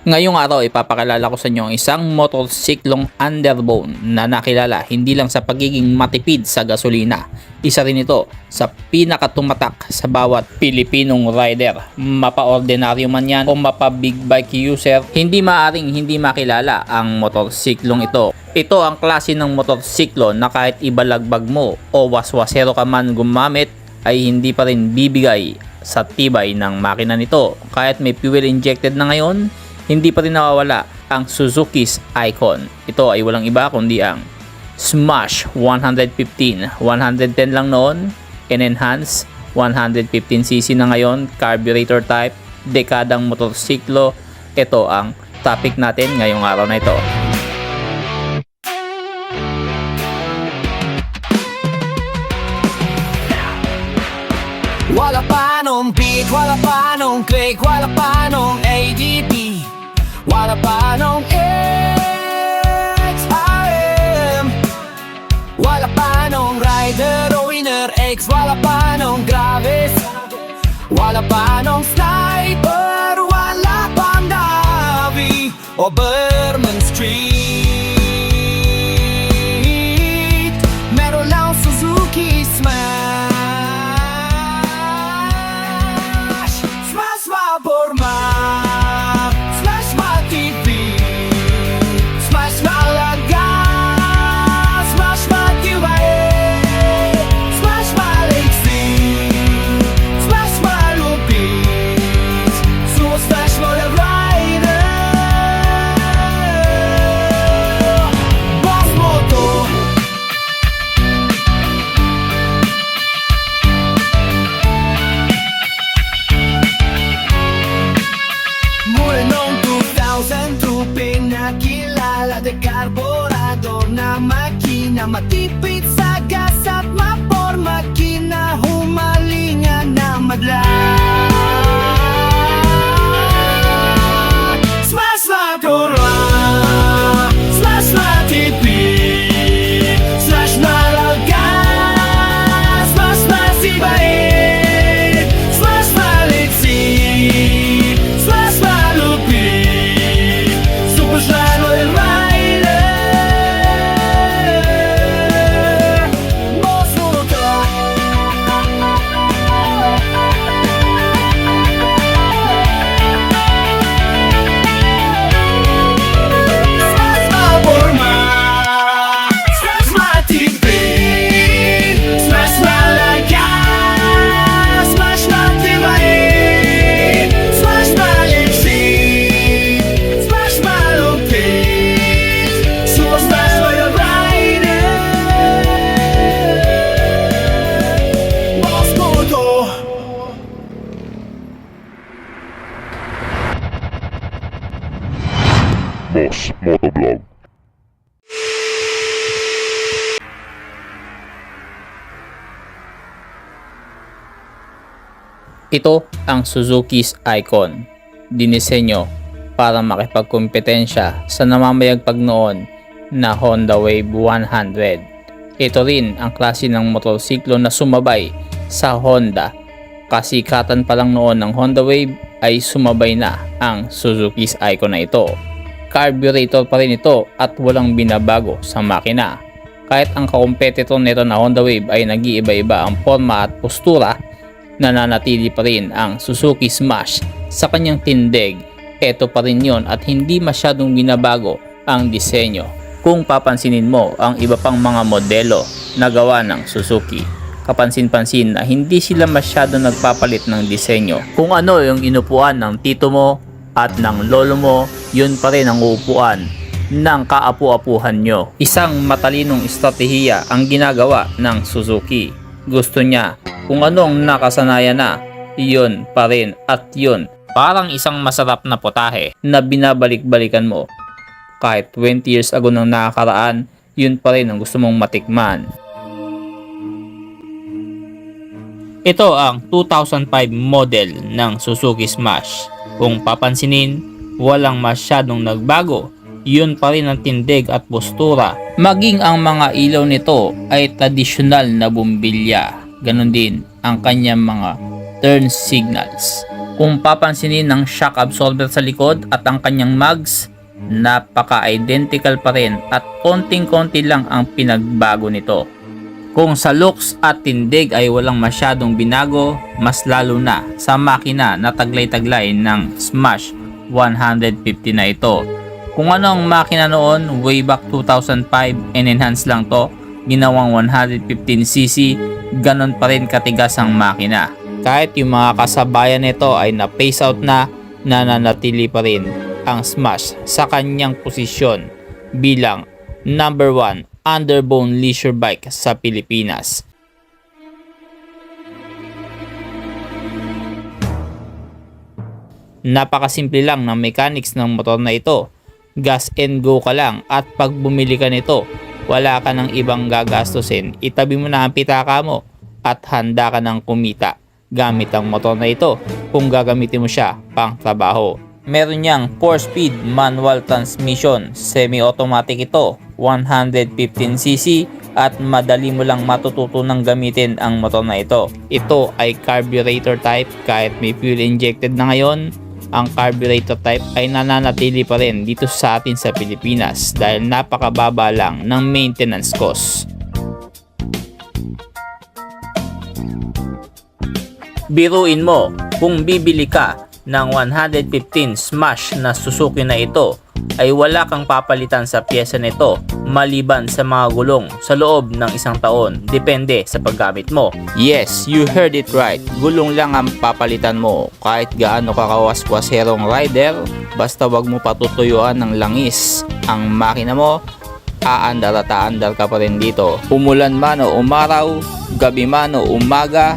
Ngayong araw ipapakilala ko sa inyo ang isang motorsiklong underbone na nakilala hindi lang sa pagiging matipid sa gasolina. Isa rin ito sa pinakatumatak sa bawat Pilipinong rider. Mapa-ordinaryo man yan o mapa-big bike user, hindi maaring hindi makilala ang motorsiklong ito. Ito ang klase ng motorsiklo na kahit ibalagbag mo o waswasero ka man gumamit ay hindi pa rin bibigay sa tibay ng makina nito. Kahit may fuel injected na ngayon, hindi pa rin nawawala ang Suzuki's Icon. Ito ay walang iba kundi ang Smash 115. 110 lang noon, in-enhance 115cc na ngayon, carburetor type, dekadang motorsiklo. Ito ang topic natin ngayong araw na ito. Wala pa nung beat, wala pa nung click, wala pa nung ADP, wala pa nung XRM, wala pa nung Rider o Winner X, wala pa nung Gravis, wala pa nung Sniper, wala pang Navi o Berman Street. Meron lang Suzuki Smash. Smash ma-porma, smash ma-TV, smash ma-laga, smash ma-tibay, smash ma-liksi, smash ma-lupis, smash ma-rider. Boss Moto. Mula noong 2002 pinakilala de karburador na makina, matipid sa gas at maporma, kinahumalingan na madlang. Smash la kurwa, smash la tipid, smash la lagas, smash la sibaid, smash la litsig, smash la lupit, super shine oil rider. Boss Moto. Smash ma porma, smash ma tipid, smash ma lagas, smash ma tibaid, smash ma lipstick, smash ma lupit, super smash oil rider. Boss Moto. Boss Motovlog. Ito ang Suzuki's Icon. Dinisenyo para makipagkompetensya sa namamayagpag noon na Honda Wave 100. Ito rin ang klase ng motorsiklo na sumabay sa Honda. Kasikatan pa lang noon ng Honda Wave ay sumabay na ang Suzuki's Icon na ito. Carburetor pa rin ito at walang binabago sa makina. Kahit ang ka-competitor nito na Honda Wave ay nag-iiba-iba ang forma at postura, nananatili pa rin ang Suzuki Smash sa kanyang tindig. Ito pa rin yon at hindi masyadong binabago ang disenyo. Kung papansinin mo ang iba pang mga modelo na gawa ng Suzuki, kapansin-pansin na hindi sila masyado nagpapalit ng disenyo. Kung ano yung inupuan ng tito mo at ng lolo mo, yun pa rin ang uupuan ng kaapu-apuhan nyo. Isang matalinong estratehiya ang ginagawa ng Suzuki. Gusto niya kung anong nakasanayan na, yun pa rin at yun. Parang isang masarap na potahe na binabalik-balikan mo. Kahit 20 years ago nang nakakaraan, yun pa rin ang gusto mong matikman. Ito ang 2005 model ng Suzuki Smash. Kung papansinin, walang masyadong nagbago. Yun pa rin ang tindig at postura. Maging ang mga ilaw nito ay tradisyonal na bumbilya. Ganon din ang kanyang mga turn signals. Kung papansinin ng shock absorber sa likod at ang kanyang mugs, napaka-identical pa rin at konting-konti lang ang pinagbago nito. Kung sa looks at tindig ay walang masyadong binago, mas lalo na sa makina na taglay-taglay ng Smash 150 na ito. Kung ano ang makina noon, way back 2005, enhance lang to, ginawang 115cc, ganon pa rin katigas ang makina. Kahit yung mga kasabayan nito ay na-phase out na, nananatili pa rin ang Smash sa kanyang posisyon bilang number 1 underbone leisure bike sa Pilipinas. Napakasimple lang ng mechanics ng motor na ito. Gas and go ka lang at pag bumili ka nito, wala ka ng ibang gagastusin. Itabi mo na ang pitaka mo at handa ka ng kumita gamit ang motor na ito kung gagamitin mo siya pang trabaho. Meron niyang 4-speed manual transmission, semi-automatic ito, 115cc at madali mo lang matututunang gamitin ang motor na ito. Ito ay carburetor type. Kahit may fuel injected na ngayon, ang carburetor type ay nananatili pa rin dito sa atin sa Pilipinas dahil napakababa lang ng maintenance cost. Biruin mo, kung bibili ka ng 115 Smash na Suzuki na ito ay wala kang papalitan sa pyesa nito maliban sa mga gulong sa loob ng 1 taon, depende sa paggamit mo. Yes, you heard it right, gulong lang ang papalitan mo. Kahit gaano ka kawaswaserong rider, basta wag mo patutuyuan ng langis ang makina mo, aandar at aandar ka pa rin dito. Umulan man o umaraw, gabi man o umaga,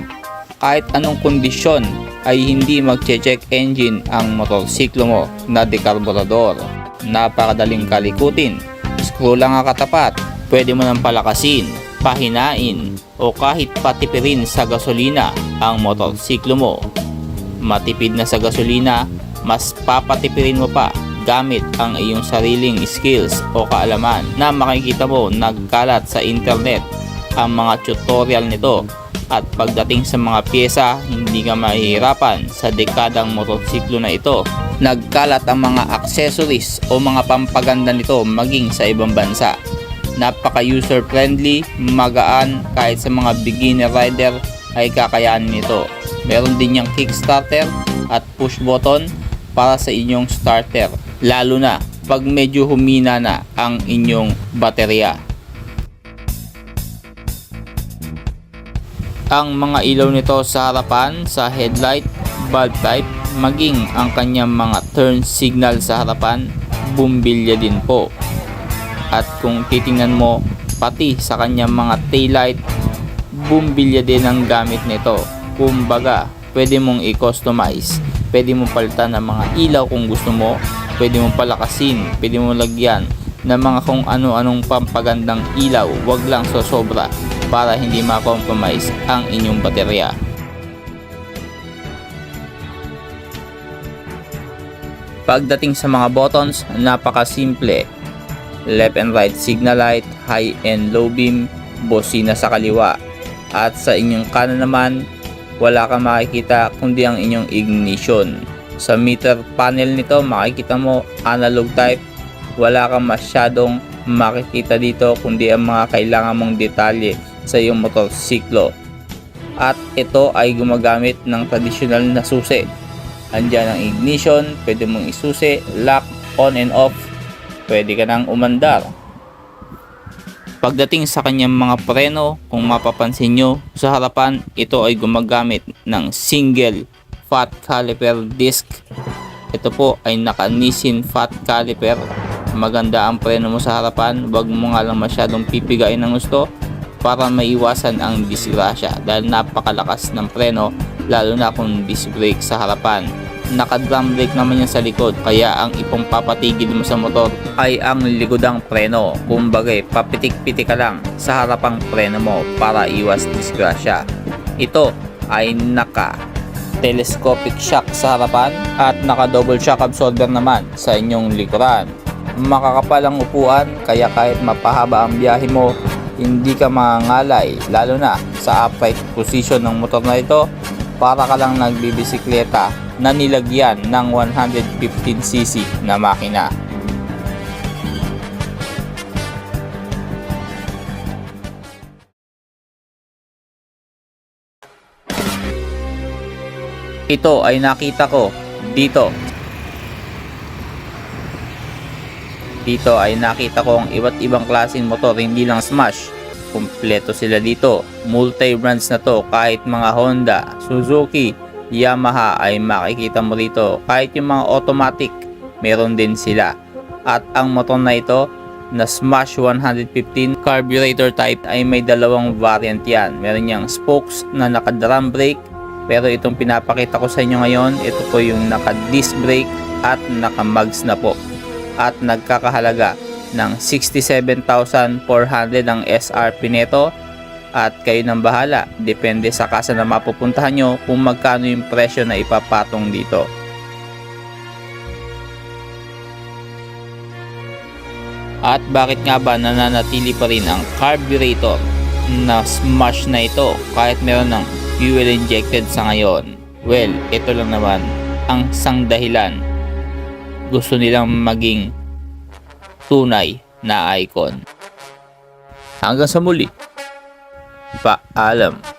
kahit anong kondisyon ay hindi magche-check engine ang motorsiklo mo na dekarburador. Napakadaling kalikutin. Screw lang ang katapat. Pwede mo nang palakasin, pahinain o kahit patipirin sa gasolina ang motorsiklo mo. Matipid na sa gasolina, mas papatipirin mo pa gamit ang iyong sariling skills o kaalaman na makikita mo nagkalat sa internet ang mga tutorial nito. At pagdating sa mga pyesa, hindi ka mahihirapan sa dekadang motorsiklo na ito. Nagkalat ang mga accessories o mga pampaganda nito maging sa ibang bansa. Napaka user friendly, magaan, kahit sa mga beginner rider ay kakayanin nito. Meron din niyang kickstarter at push button para sa inyong starter, lalo na pag medyo humina na ang inyong baterya. Ang mga ilaw nito sa harapan, sa headlight, bulb type, maging ang kanyang mga turn signal sa harapan, bumbilya din po. At kung titingnan mo, pati sa kanyang mga taillight, bumbilya din ang gamit nito. Kumbaga, pwede mong i-customize, pwede mong palitan ng mga ilaw kung gusto mo, pwede mong palakasin, pwede mong lagyan ng mga kung ano-anong pampagandang ilaw, wag lang sobra para hindi ma-compromise ang inyong baterya. Pagdating sa mga buttons, napakasimple. Left and right signal light, high and low beam, bosina sa kaliwa. At sa inyong kanan naman, wala kang makikita kundi ang inyong ignition. Sa meter panel nito, makikita mo analog type. Wala kang masyadong makikita dito kundi ang mga kailangan mong detalye sa iyong motorsiklo. At ito ay gumagamit ng traditional na susi. Andyan ang ignition, pwede mong isusi, lock, on and off, pwede ka nang umandar. Pagdating sa kanyang mga preno, kung mapapansin nyo sa harapan, ito ay gumagamit ng single fat caliper disc. Ito po ay naka Nissin fat caliper. Maganda ang preno mo sa harapan, wag mo nga lang masyadong pipigain ng gusto para maiwasan ang disgrasya dahil napakalakas ng preno, lalo na kung disc brake sa harapan. Naka drum brake naman yan sa likod, kaya ang ipong papatigil mo sa motor ay ang ligodang preno. Kumbaga, papitik-pitik ka lang sa harapang preno mo para iwas disgrasya. Ito ay naka telescopic shock sa harapan at naka double shock absorber naman sa inyong likuran. Makakapal ang upuan, kaya kahit mapahaba ang biyahe mo, hindi ka mangangalay, lalo na sa upright position ng motor na ito. Para ka lang nagbibisikleta na nilagyan ng 115cc na makina. Ito ay nakita ko dito. Dito ay nakita ko ang iba't ibang klaseng motor, hindi lang Smash. Kumpleto sila dito. Multi-brands na to, kahit mga Honda, Suzuki, Yamaha ay makikita mo dito. Kahit yung mga automatic, meron din sila. At ang motor na ito, na Smash 115 carburetor type, ay may dalawang variant yan. Meron niyang spokes na naka-drum brake, pero itong pinapakita ko sa inyo ngayon, ito po yung naka-disc brake at naka-mags na po. At nagkakahalaga ng 67,400 ang SRP nito, at kayo nang bahala, depende sa kasa na mapupuntahan nyo kung magkano yung presyo na ipapatong dito. At bakit nga ba nananatili pa rin ang carburetor na Smash na ito kahit meron ng fuel injected sa ngayon? Well, ito lang naman ang isang dahilan. Gusto nilang maging tunay na icon. Hanggang sa muli. Paalam.